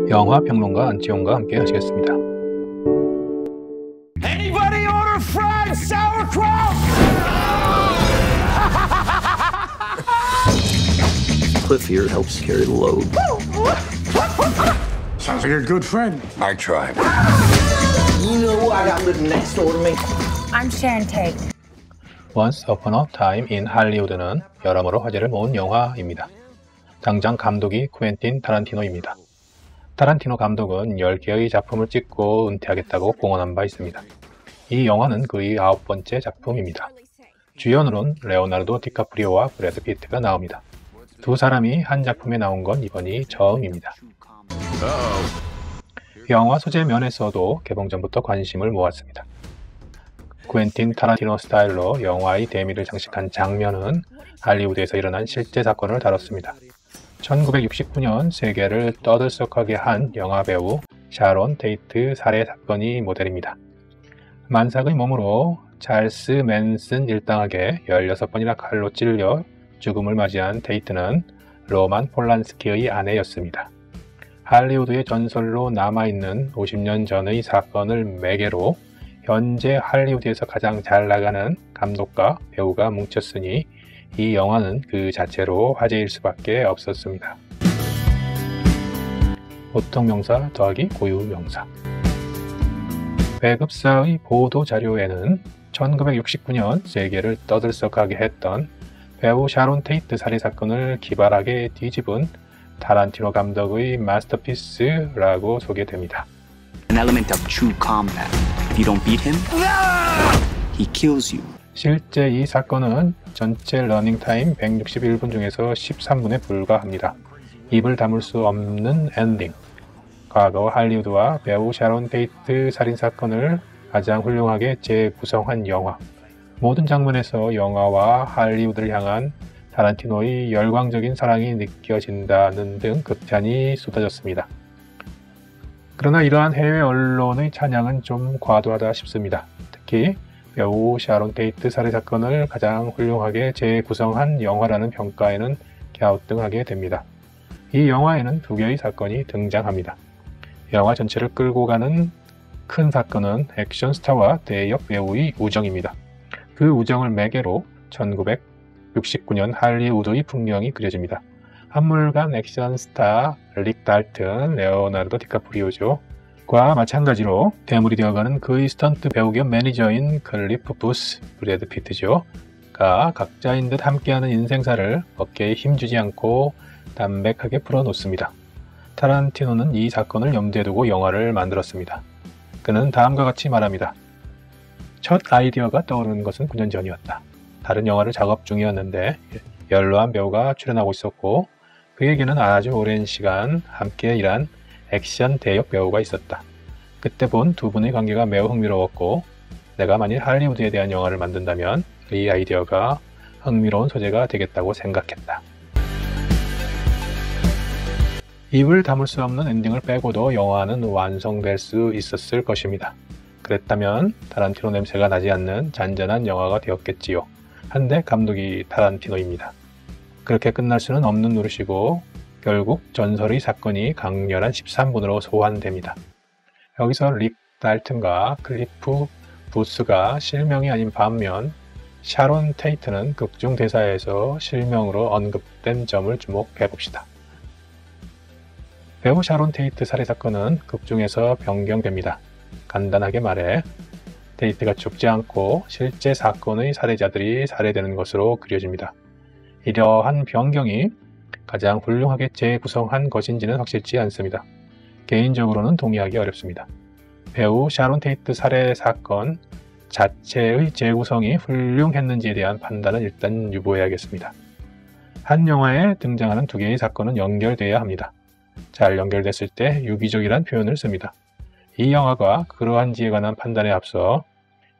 영화 평론가 안치홍과 함께 하시겠습니다. Anybody order fried sauerkraut? Cliff here helps carry the load. Sounds like a good friend. I tried. You know who I got living next door to me? I'm Sharon Tate. Once Upon a Time in Hollywood는 여러모로 화제를 모은 영화입니다. 당장 감독이 쿠엔틴 타란티노입니다. 타란티노 감독은 10개의 작품을 찍고 은퇴하겠다고 공언한 바 있습니다. 이 영화는 그의 9번째 작품입니다. 주연으로는 레오나르도 디카프리오와 브래드 피트가 나옵니다. 두 사람이 한 작품에 나온 건 이번이 처음입니다. 영화 소재 면에서도 개봉 전부터 관심을 모았습니다. 쿠엔틴 타란티노 스타일로 영화의 대미를 장식한 장면은 할리우드에서 일어난 실제 사건을 다뤘습니다. 1969년 세계를 떠들썩하게 한 영화배우 샤론 테이트 살해 사건이 모델입니다. 만삭의 몸으로 찰스 맨슨 일당에게 16번이나 칼로 찔려 죽음을 맞이한 테이트는 로만 폴란스키의 아내였습니다. 할리우드의 전설로 남아있는 50년 전의 사건을 매개로 현재 할리우드에서 가장 잘 나가는 감독과 배우가 뭉쳤으니 이 영화는 그 자체로 화제일 수밖에 없었습니다. 보통명사 더하기 고유명사. 배급사의 보도자료에는 1969년 세계를 떠들썩하게 했던 배우 샤론 테이트 살해 사건을 기발하게 뒤집은 타란티노 감독의 마스터피스라고 소개됩니다. An element of true combat. If you don't beat him, he kills you. 실제 이 사건은 전체 러닝타임 161분 중에서 13분에 불과합니다. 입을 다물 수 없는 엔딩. 과거 할리우드와 배우 샤론 테이트 살인사건을 가장 훌륭하게 재구성한 영화. 모든 장면에서 영화와 할리우드를 향한 타란티노의 열광적인 사랑이 느껴진다는 등 극찬이 쏟아졌습니다. 그러나 이러한 해외 언론의 찬양은 좀 과도하다 싶습니다. 특히 배우 샤론 테이트 살해 사건을 가장 훌륭하게 재구성한 영화라는 평가에는 갸우뚱하게 됩니다. 이 영화에는 두 개의 사건이 등장합니다. 영화 전체를 끌고 가는 큰 사건은 액션 스타와 대역 배우의 우정입니다. 그 우정을 매개로 1969년 할리우드의 풍경이 그려집니다. 한물간 액션 스타 릭 달튼, 레오나르도 디카프리오죠. 과 마찬가지로 괴물이 되어가는 그의 스턴트 배우 겸 매니저인 클리프 부스, 브래드 피트죠. 가 각자인 듯 함께하는 인생사를 어깨에 힘주지 않고 담백하게 풀어놓습니다. 타란티노는 이 사건을 염두에 두고 영화를 만들었습니다. 그는 다음과 같이 말합니다. 첫 아이디어가 떠오르는 것은 9년 전이었다. 다른 영화를 작업 중이었는데 연로한 배우가 출연하고 있었고 그에게는 아주 오랜 시간 함께 일한 액션 대역 배우가 있었다. 그때 본 두 분의 관계가 매우 흥미로웠고 내가 만일 할리우드에 대한 영화를 만든다면 이 아이디어가 흥미로운 소재가 되겠다고 생각했다. 입을 다물 수 없는 엔딩을 빼고도 영화는 완성될 수 있었을 것입니다. 그랬다면 타란티노 냄새가 나지 않는 잔잔한 영화가 되었겠지요. 한데 감독이 타란티노입니다. 그렇게 끝날 수는 없는 노릇이고 결국 전설의 사건이 강렬한 13분으로 소환됩니다. 여기서 릭 달튼과 클리프 부스가 실명이 아닌 반면 샤론 테이트는 극중 대사에서 실명으로 언급된 점을 주목해봅시다. 배우 샤론 테이트 살해 사건은 극중에서 변경됩니다. 간단하게 말해 테이트가 죽지 않고 실제 사건의 살해자들이 살해되는 것으로 그려집니다. 이러한 변경이 가장 훌륭하게 재구성한 것인지는 확실치 않습니다. 개인적으로는 동의하기 어렵습니다. 배우 샤론 테이트 살해 사건 자체의 재구성이 훌륭했는지에 대한 판단은 일단 유보해야겠습니다. 한 영화에 등장하는 두 개의 사건은 연결되어야 합니다. 잘 연결됐을 때 유기적이란 표현을 씁니다. 이 영화가 그러한지에 관한 판단에 앞서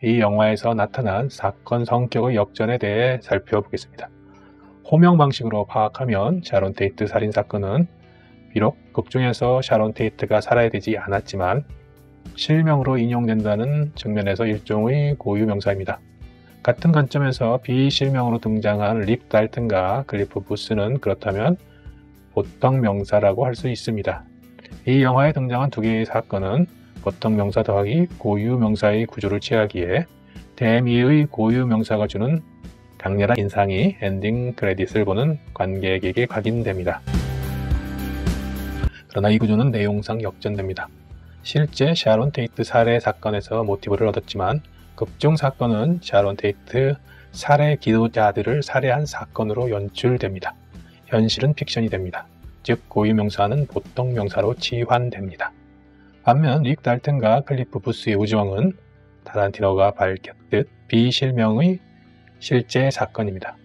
이 영화에서 나타난 사건 성격의 역전에 대해 살펴보겠습니다. 호명 방식으로 파악하면 샤론 테이트 살인사건은 비록 극중에서 샤론 테이트가 살아야 되지 않았지만 실명으로 인용된다는 측면에서 일종의 고유명사입니다. 같은 관점에서 비실명으로 등장한 릭 달튼과 클리프 부스는 그렇다면 보통 명사라고 할 수 있습니다. 이 영화에 등장한 두 개의 사건은 보통 명사 더하기 고유 명사의 구조를 취하기에 대미의 고유 명사가 주는 강렬한 인상이 엔딩 크레딧을 보는 관객에게 각인됩니다. 그러나 이 구조는 내용상 역전됩니다. 실제 샤론 테이트 살해 사건에서 모티브를 얻었지만 극중 사건은 샤론 테이트 살해 기도자들을 살해한 사건으로 연출됩니다. 현실은 픽션이 됩니다. 즉 고유 명사는 보통 명사로 치환됩니다. 반면 릭 달튼과 클리프 부스의 우정은 타란티노가 밝혔듯 비실명의 실제 사건입니다.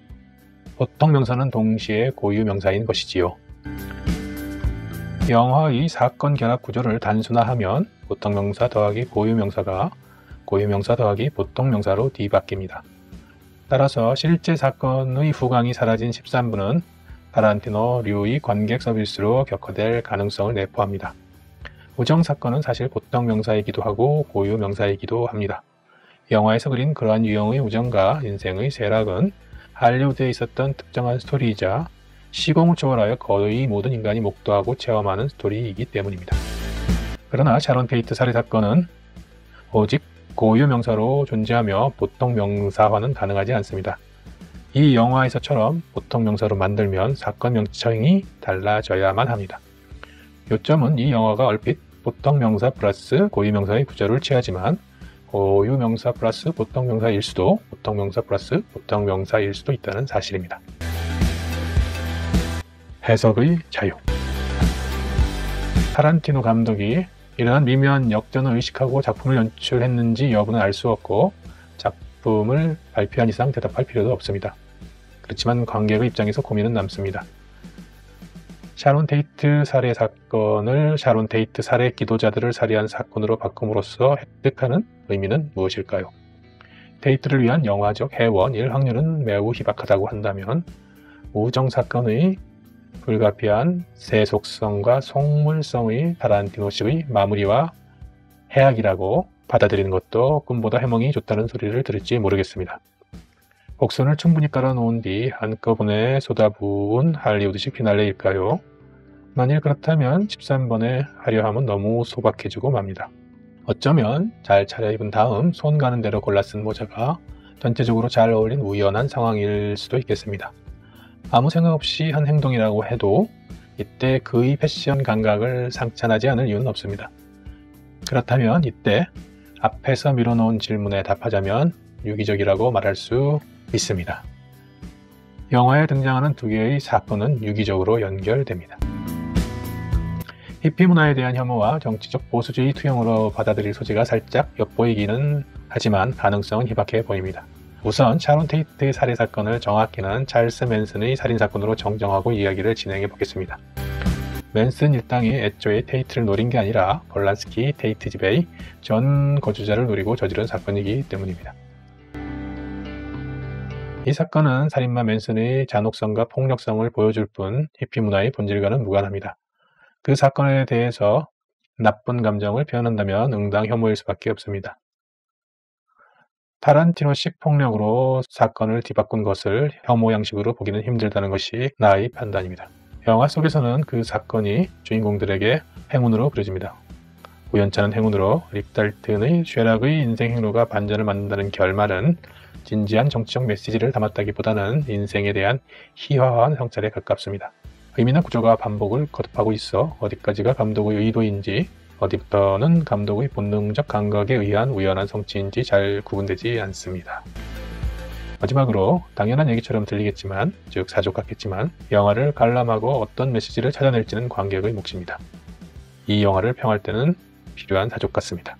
보통 명사는 동시에 고유 명사인 것이지요. 영화의 사건 결합 구조를 단순화하면 보통 명사 더하기 고유 명사가 고유 명사 더하기 보통 명사로 뒤바뀝니다. 따라서 실제 사건의 후광이 사라진 13부는 타란티노류의 관객 서비스로 격화될 가능성을 내포합니다. 우정 사건은 사실 보통 명사이기도 하고 고유 명사이기도 합니다. 영화에서 그린 그러한 유형의 우정과 인생의 쇠락은 할리우드에 있었던 특정한 스토리이자 시공을 초월하여 거의 모든 인간이 목도하고 체험하는 스토리이기 때문입니다. 그러나 샤론 테이트 살해 사건은 오직 고유 명사로 존재하며 보통 명사화는 가능하지 않습니다. 이 영화에서처럼 보통 명사로 만들면 사건 명칭이 달라져야만 합니다. 요점은 이 영화가 얼핏 보통 명사 플러스 고유 명사의 구조를 취하지만 고유 명사 플러스 보통 명사일 수도 보통 명사 플러스 보통 명사일 수도 있다는 사실입니다. 해석의 자유. 타란티노 감독이 이러한 미묘한 역전을 의식하고 작품을 연출했는지 여부는 알 수 없고 작품을 발표한 이상 대답할 필요도 없습니다. 그렇지만 관객의 입장에서 고민은 남습니다. 샤론 테이트 살해 사건을 샤론 테이트 살해 기도자들을 살해한 사건으로 바꿈으로써 획득하는 의미는 무엇일까요? 테이트를 위한 영화적 해원일 확률은 매우 희박하다고 한다면 우정 사건의 불가피한 세속성과 속물성의 타란티노식의 마무리와 해악이라고 받아들이는 것도 꿈보다 해몽이 좋다는 소리를 들을지 모르겠습니다. 곡선을 충분히 깔아놓은 뒤 한꺼번에 쏟아부은 할리우드식 피날레일까요? 만일 그렇다면 13번에 하려함은 너무 소박해지고 맙니다. 어쩌면 잘 차려입은 다음 손 가는 대로 골라 쓴 모자가 전체적으로 잘 어울린 우연한 상황일 수도 있겠습니다. 아무 생각 없이 한 행동이라고 해도 이때 그의 패션 감각을 상찬하지 않을 이유는 없습니다. 그렇다면 이때 앞에서 밀어놓은 질문에 답하자면 유기적이라고 말할 수 있습니다. 영화에 등장하는 두 개의 사건은 유기적으로 연결됩니다. 히피 문화에 대한 혐오와 정치적 보수주의 투영으로 받아들일 소지가 살짝 엿보이기는 하지만 가능성은 희박해 보입니다. 우선 샤론 테이트의 살해 사건을 정확히는 찰스 맨슨의 살인사건으로 정정하고 이야기를 진행해 보겠습니다. 맨슨 일당이 애초에 테이트를 노린 게 아니라 폴란스키 테이트 집의 전 거주자를 노리고 저지른 사건이기 때문입니다. 이 사건은 살인마 맨슨의 잔혹성과 폭력성을 보여줄 뿐 히피 문화의 본질과는 무관합니다. 그 사건에 대해서 나쁜 감정을 표현한다면 응당 혐오일 수밖에 없습니다. 타란티노식 폭력으로 사건을 뒤바꾼 것을 혐오 양식으로 보기는 힘들다는 것이 나의 판단입니다. 영화 속에서는 그 사건이 주인공들에게 행운으로 그려집니다. 우연찮은 행운으로 릭 달튼의 쇠락의 인생 행로가 반전을 만든다는 결말은 진지한 정치적 메시지를 담았다기보다는 인생에 대한 희화화한 성찰에 가깝습니다. 의미나 구조가 반복을 거듭하고 있어 어디까지가 감독의 의도인지 어디부터는 감독의 본능적 감각에 의한 우연한 성취인지 잘 구분되지 않습니다. 마지막으로 당연한 얘기처럼 들리겠지만, 즉 사족 같겠지만 영화를 관람하고 어떤 메시지를 찾아낼지는 관객의 몫입니다. 이 영화를 평할 때는 필요한 사족 같습니다.